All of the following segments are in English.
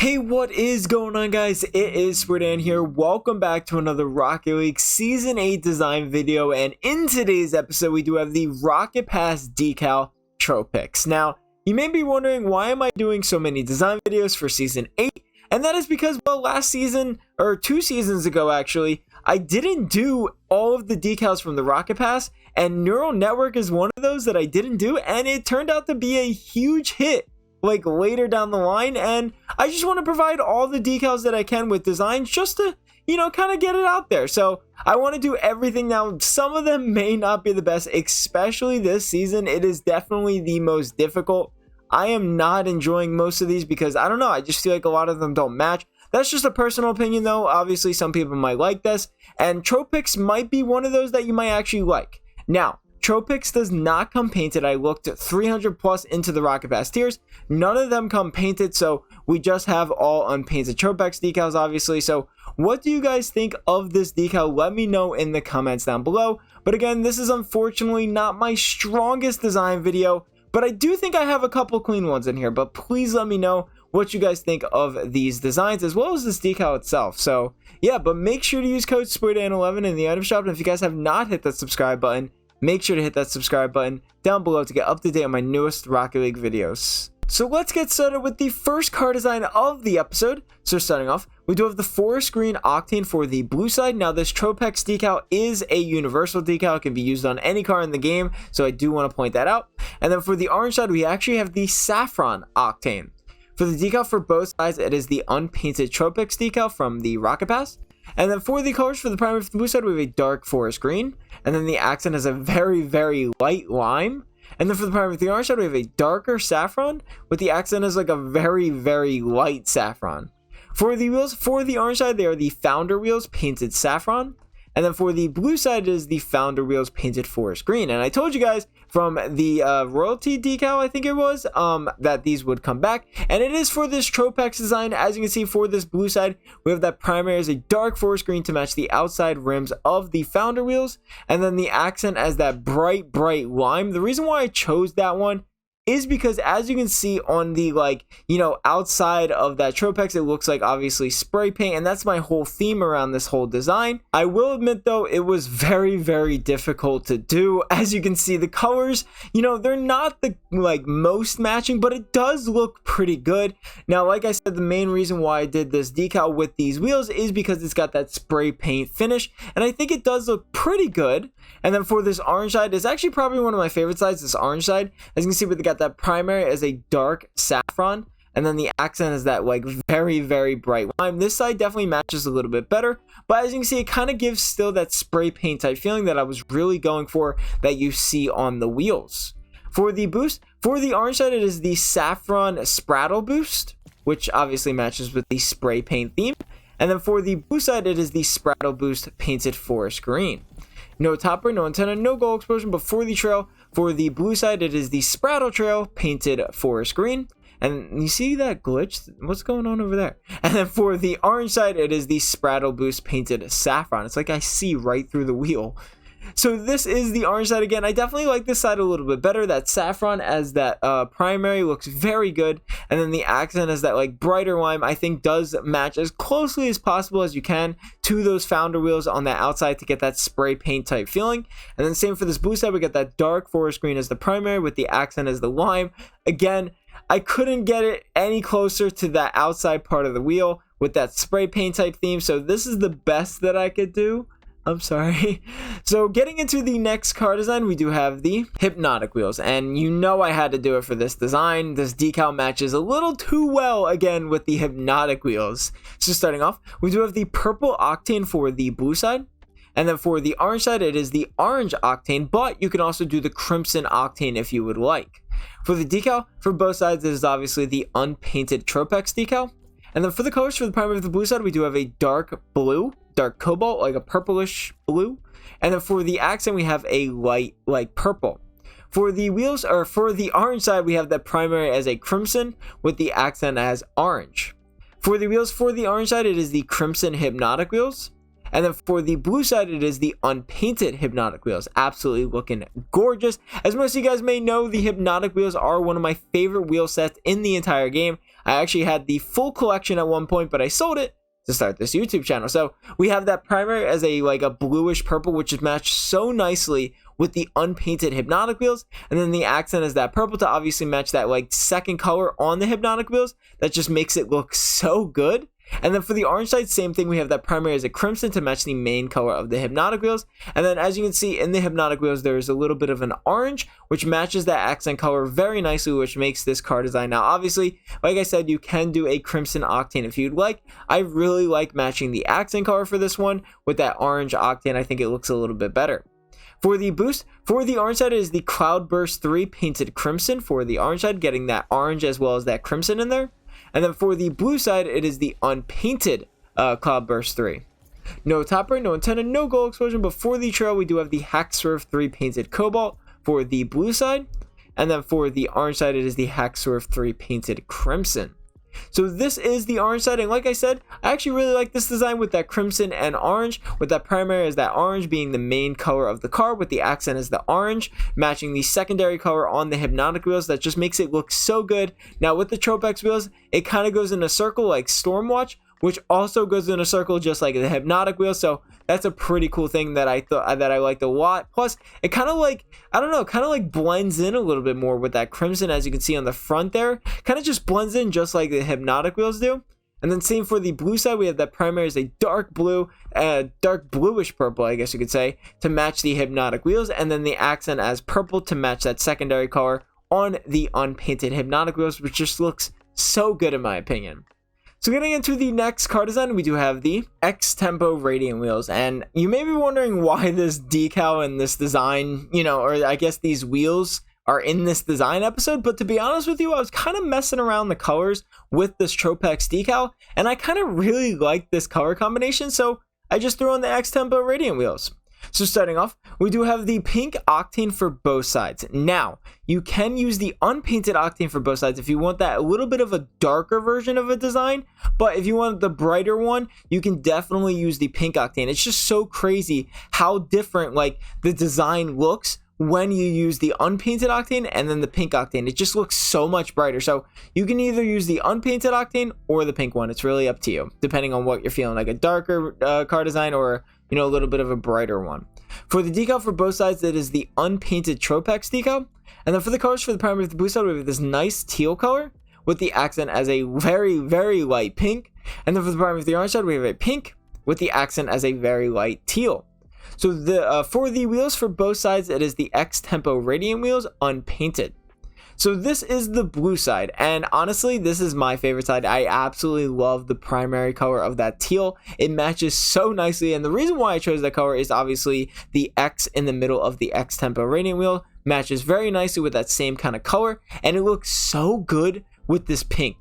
Hey, what is going on, guys? It is Squirtan here. Welcome back to another Rocket League Season 8 design video, and in today's episode we do have the Rocket Pass decal Tropix. Now, you may be wondering, why am I doing so many design videos for Season 8? And that is because, well, last season, or 2 seasons ago actually, I didn't do all of the decals from the Rocket Pass, and Neural Network is one of those that I didn't do, and it turned out to be a huge hit like later down the line. And I just want to provide all the decals that I can with designs just to, you know, kind of get it out there. So I want to do everything. Now, some of them may not be the best, especially this season. It is definitely the most difficult. I am not enjoying most of these because, I don't know, I just feel like a lot of them don't match. That's just a personal opinion though. Obviously some people might like this, and Tropix might be one of those that you might actually like. Now, Tropix does not come painted. I looked at 300 plus into the Rocket Pass tiers. None of them come painted, so we just have all unpainted Tropix decals, obviously. So what do you guys think of this decal? Let me know in the comments down below. But again, this is unfortunately not my strongest design video, but I do think I have a couple clean ones in here. But please let me know what you guys think of these designs as well as this decal itself. So yeah, but make sure to use code SPOILED11 in the item shop. And if you guys have not hit that subscribe button, make sure to hit that subscribe button down below to get up to date on my newest Rocket League videos. So let's get started with the first car design of the episode. So starting off, we do have the forest green octane for the blue side. Now this Tropix decal is a universal decal. It can be used on any car in the game, so I do want to point that out. And then for the orange side, we actually have the saffron octane. For the decal for both sides, it is the unpainted Tropix decal from the Rocket Pass. And then for the colors for the primary for the blue side, we have a dark forest green. And then the accent is a very, very light lime. And then for the primary for the orange side, we have a darker saffron, with the accent is like a very, very light saffron. For the wheels, for the orange side, they are the founder wheels painted saffron. And then for the blue side, it is the founder wheels painted forest green. And I told you guys from the royalty decal, I think it was, that these would come back. And it is for this Tropix design. As you can see, for this blue side, we have that primary as a dark forest green to match the outside rims of the founder wheels. And then the accent as that bright, bright lime. The reason why I chose that one is because, as you can see on the, like, you know, outside of that Tropix, it looks like obviously spray paint, and that's my whole theme around this whole design. I will admit though, it was very, very difficult to do. As you can see, the colors, you know, they're not the like most matching, but it does look pretty good. Now, like I said, the main reason why I did this decal with these wheels is because it's got that spray paint finish, and I think it does look pretty good. And then for this orange side, it's actually probably one of my favorite sides, this orange side. As you can see, we got that primary as a dark saffron, and then the accent is that like very, very bright lime. This side definitely matches a little bit better, but as you can see, it kind of gives still that spray paint type feeling that I was really going for, that you see on the wheels. For the boost, for the orange side, it is the saffron spraddle boost, which obviously matches with the spray paint theme. And then for the blue side, it is the spraddle boost painted forest green. No topper, no antenna, no goal explosion, but for the trail, for the blue side, it is the spraddle trail painted forest green. And you see that glitch? What's going on over there? And then for the orange side, it is the spraddle boost painted saffron. It's like I see right through the wheel. So this is the orange side again. I definitely like this side a little bit better. That saffron as that primary looks very good. And then the accent as that like brighter lime, I think does match as closely as possible as you can to those founder wheels on the outside to get that spray paint type feeling. And then same for this blue side, we got that dark forest green as the primary with the accent as the lime. Again, I couldn't get it any closer to that outside part of the wheel with that spray paint type theme. So this is the best that I could do. I'm sorry. So getting into the next car design, we do have the hypnotic wheels, and you know I had to do it for this design. This decal matches a little too well again with the hypnotic wheels. So starting off, we do have the purple octane for the blue side, and then for the orange side, it is the orange octane, but you can also do the crimson octane if you would like. For the decal for both sides, it is obviously the unpainted Tropix decal. And then for the colors for the primary of the blue side, we do have a dark blue, dark cobalt, like a purplish blue. And then for the accent, we have a light, like purple. For the wheels, or for the orange side, we have the primary as a crimson with the accent as orange. For the wheels for the orange side, it is the crimson hypnotic wheels. And then for the blue side, it is the unpainted hypnotic wheels. Absolutely looking gorgeous. As most of you guys may know, the hypnotic wheels are one of my favorite wheel sets in the entire game. I actually had the full collection at one point, but I sold it to start this YouTube channel. So we have that primary as a bluish purple, which is matched so nicely with the unpainted hypnotic wheels, and then the accent is that purple to obviously match that second color on the hypnotic wheels. That just makes it look so good. And then for the orange side, same thing. We have that primary as a crimson to match the main color of the hypnotic wheels. And then as you can see in the hypnotic wheels, there is a little bit of an orange, which matches that accent color very nicely, which makes this car design. Now, obviously, like I said, you can do a crimson octane if you'd like. I really like matching the accent color for this one with that orange octane. I think it looks a little bit better. For the boost, for the orange side, it is the Cloudburst 3 painted crimson for the orange side, getting that orange as well as that crimson in there. And then for the blue side, it is the unpainted Cloudburst 3. No top right, no antenna, no gold explosion, but for the trail, we do have the Hack Swerve 3 painted cobalt for the blue side. And then for the orange side, it is the Hack Swerve 3 painted crimson. So this is the orange side, and like I said, I actually really like this design with that crimson and orange, with that primary as that orange being the main color of the car, with the accent as the orange, matching the secondary color on the hypnotic wheels. That just makes it look so good. Now with the Tropix wheels, it kind of goes in a circle like Stormwatch, which also goes in a circle just like the hypnotic wheel. So that's a pretty cool thing that I liked a lot. Plus, it kind of blends in a little bit more with that crimson, as you can see on the front there. Kind of just blends in just like the hypnotic wheels do. And then same for the blue side, we have that primary as a dark blue, dark bluish purple, I guess you could say, to match the hypnotic wheels, and then the accent as purple to match that secondary color on the unpainted hypnotic wheels, which just looks so good in my opinion. So getting into the next car design, we do have the X-Tempo Radiant wheels. And you may be wondering why this decal and this design, or I guess these wheels are in this design episode. But to be honest with you, I was kind of messing around the colors with this Tropix decal, and I kind of really like this color combination. So I just threw on the X-Tempo Radiant wheels. So starting off, we do have the pink octane for both sides. Now, you can use the unpainted octane for both sides if you want that a little bit of a darker version of a design, but if you want the brighter one, you can definitely use the pink octane. It's just so crazy how different the design looks when you use the unpainted octane and then the pink octane. It just looks so much brighter. So you can either use the unpainted octane or the pink one. It's really up to you, depending on what you're feeling, like a darker car design or a little bit of a brighter one. For the decal for both sides, it is the unpainted Tropix decal. And then for the colors for the primary of the blue side, we have this nice teal color with the accent as a very, very light pink. And then for the primary of the orange side, we have a pink with the accent as a very light teal. So for the wheels for both sides, it is the X-Tempo Radiant wheels unpainted. So this is the blue side, and honestly, this is my favorite side. I absolutely love the primary color of that teal. It matches so nicely, and the reason why I chose that color is obviously the X in the middle of the X-Tempo Radiant wheel matches very nicely with that same kind of color, and it looks so good with this pink.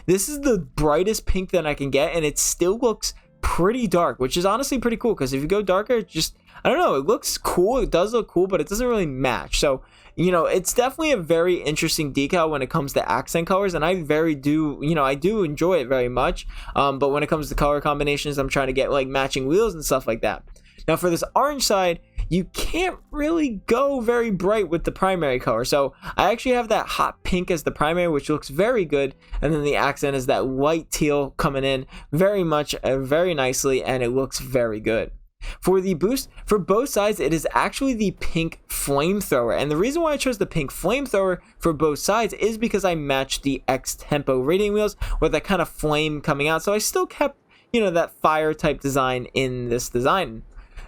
This is the brightest pink that I can get, and it still looks pretty dark, which is honestly pretty cool, because if you go darker, it just, I don't know, it looks cool. It does look cool, but it doesn't really match. So it's definitely a very interesting decal when it comes to accent colors, and I do enjoy it very much. But when it comes to color combinations, I'm trying to get matching wheels and stuff like that. Now for this orange side, you can't really go very bright with the primary color. So I actually have that hot pink as the primary, which looks very good. And then the accent is that light teal coming in very much, very nicely, and it looks very good. For the boost, for both sides, it is actually the pink flamethrower. And the reason why I chose the pink flamethrower for both sides is because I matched the X-Tempo Radiant wheels with that kind of flame coming out. So I still kept, that fire type design in this design.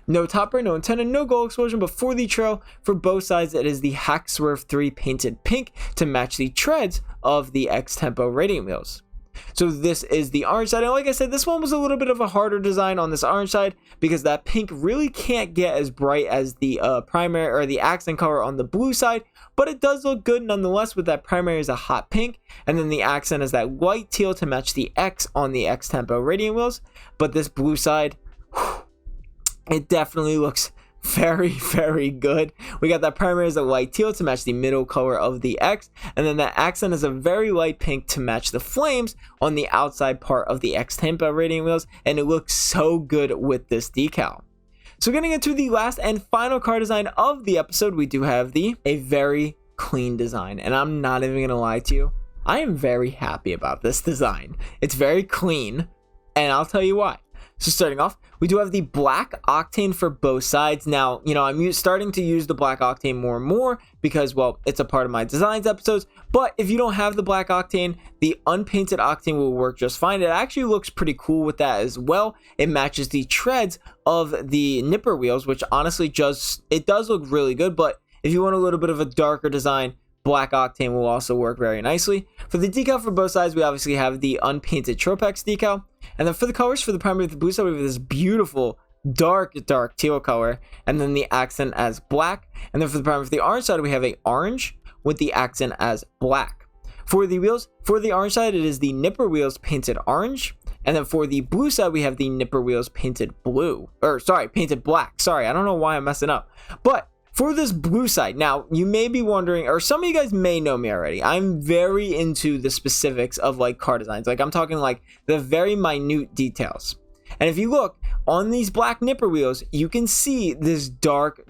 No topper, no antenna, no gold explosion, but for the trail, for both sides, it is the Hack Swerve 3 painted pink to match the treads of the X-Tempo Radiant wheels. So this is the orange side, and like I said, this one was a little bit of a harder design on this orange side because that pink really can't get as bright as the primary or the accent color on the blue side, but it does look good nonetheless with that primary as a hot pink, and then the accent is that white teal to match the X on the X-Tempo Radiant wheels. But this blue side, it definitely looks very, very good. We got that primary as a light teal to match the middle color of the X, and then that accent is a very light pink to match the flames on the outside part of the X-Tempo Radiant wheels, and it looks so good with this decal. So getting into the last and final car design of the episode, we do have a very clean design, and I'm not even gonna lie to you, I am very happy about this design. It's very clean, and I'll tell you why. So starting off, we do have the black octane for both sides. Now, I'm starting to use the black octane more and more because, well, it's a part of my designs episodes. But if you don't have the black octane, the unpainted octane will work just fine. It actually looks pretty cool with that as well. It matches the treads of the nipper wheels, which honestly it does look really good. But if you want a little bit of a darker design, black octane will also work very nicely. For the decal for both sides, we obviously have the unpainted Tropix decal. And then for the colors, for the primary with the blue side, we have this beautiful dark teal color, and then the accent as black. And then for the primary with the orange side, we have a orange with the accent as black. For the wheels, for the orange side, it is the nipper wheels painted orange. And then for the blue side, we have the nipper wheels painted painted black. Sorry, I don't know why I'm messing up. But for this blue side, now you may be wondering, or some of you guys may know me already, I'm very into the specifics of like car designs. Like I'm talking like the very minute details. And if you look on these black nipper wheels, you can see this dark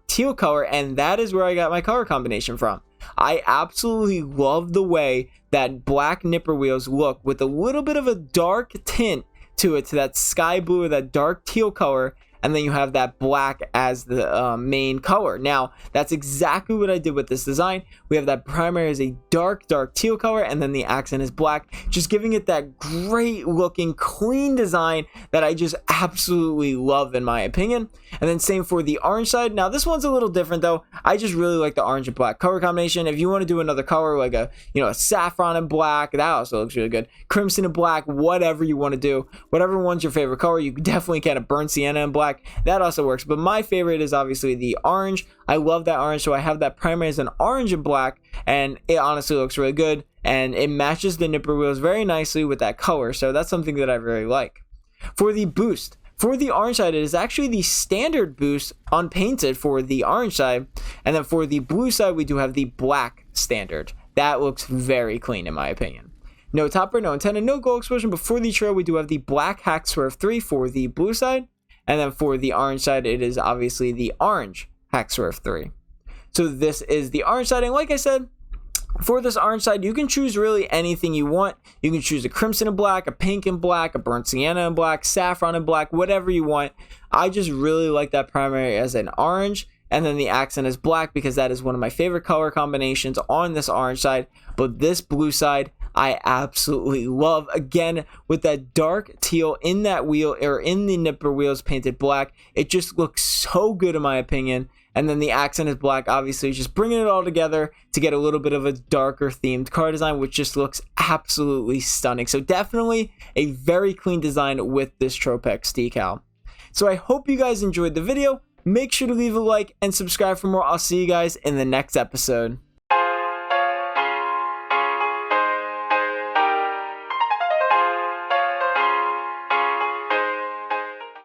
teal color, and that is where I got my color combination from. I absolutely love the way that black nipper wheels look with a little bit of a dark tint to it, to that sky blue or that dark teal color. And then you have that black as the main color. Now, that's exactly what I did with this design. We have that primary as a dark teal color, and then the accent is black, just giving it that great looking, clean design that I just absolutely love in my opinion. And then same for the orange side. Now, this one's a little different though. I just really like the orange and black color combination. If you want to do another color, like a saffron and black, that also looks really good. Crimson and black, whatever you want to do, whatever one's your favorite color, you definitely can. A burnt sienna and black, that also works, but my favorite is obviously the orange. I love that orange, so I have that primary as an orange and black, and it honestly looks really good, and it matches the nipper wheels very nicely with that color, so that's something that I really like. For the boost, for the orange side, it is actually the standard boost unpainted for the orange side, and then for the blue side, we do have the black standard. That looks very clean in my opinion. No topper, no antenna, no glow explosion, but for the trail, we do have the black Hack Swerve 3 for the blue side. And then for the orange side, it is obviously the orange Hack Swerve 3. So this is the orange side. And like I said, for this orange side, you can choose really anything you want. You can choose a crimson and black, a pink and black, a burnt sienna and black, saffron and black, whatever you want. I just really like that primary as an orange. And then the accent is black because that is one of my favorite color combinations on this orange side. But this blue side, I absolutely love. Again, with that dark teal in that wheel, or in the nipper wheels painted black, it just looks so good in my opinion. And then the accent is black, obviously just bringing it all together to get a little bit of a darker themed car design, which just looks absolutely stunning. So definitely a very clean design with this Tropix decal. So I hope you guys enjoyed the video. Make sure to leave a like and subscribe for more. I'll see you guys in the next episode.